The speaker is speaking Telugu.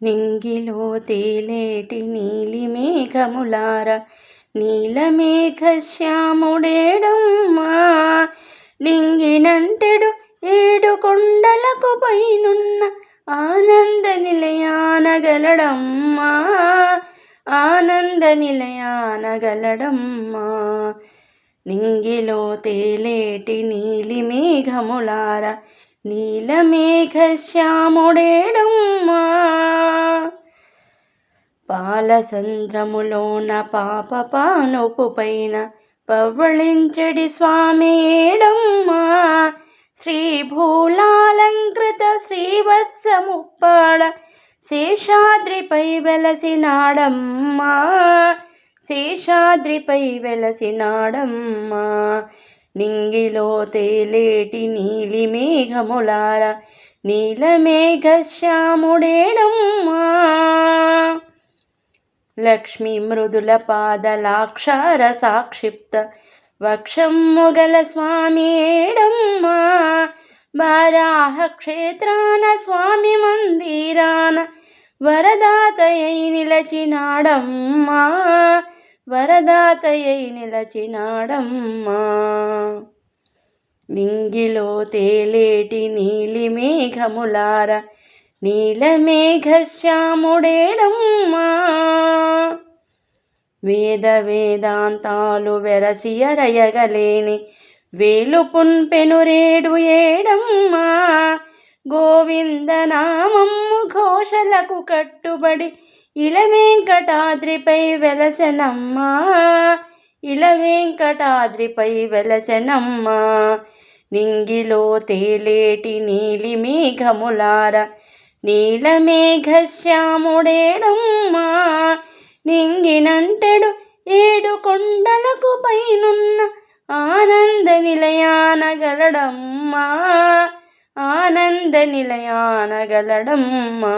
నింగిలో తేలేటి నీలి మేఘములార నీలమేఘశ్యాముడేడమ్మా నింగినంటెడు ఏడు కొండలకు పైనున్న ఆనంద నిలయానగలడమ్మా ఆనంద నిలయానగలడమ్మా నింగిలో తేలేటి నీలి మేఘములార నీలమేఘశ్యాముడేడమ్మా పాలసంద్రములోన పాప పానుపు పైన పవ్వళించడి స్వామి ఏడమ్మా శ్రీభూలాలంకృత శ్రీవత్సముప్పాడ శేషాద్రిపై వెలసినాడమ్మా శేషాద్రిపై వెలసినాడమ్మా నింగిలో తేలేటి నీలి మేఘములార నీలమేఘశ్యాముడేడమ్మా లక్ష్మీ మృదుల పాదలాక్షార సాక్షిప్త వక్షమ్ముగల స్వామి ఏడమ్మా వరాహ క్షేత్రాన స్వామి మందిరాన వరదాతయై నిలచినాడమ్మా వరదాతయై నిలచినాడమ్మా నింగిలో తేలేటి నీలి మేఘములార నీలమేఘశ్యాముడేడమ్మా వేద వేదాంతాలు వెరసియరయగలేని వేలు పున్పెనురేడు ఏడమ్మా గోవిందనామమ్ము ఘోషలకు కట్టుబడి ఇలవేంకటాద్రిపై వెలసెనమ్మా ఇలవేంకటాద్రిపై వెలసెనమ్మా నింగిలో తేలేటి నీలి మేఘములార నీలమేఘశ్యాముడేడమ్మా నింగినంటెడు ఏడు కొండలకు పైనున్న ఆనంద నిలయానగలడమ్మా ఆనంద నిలయానగలడమ్మా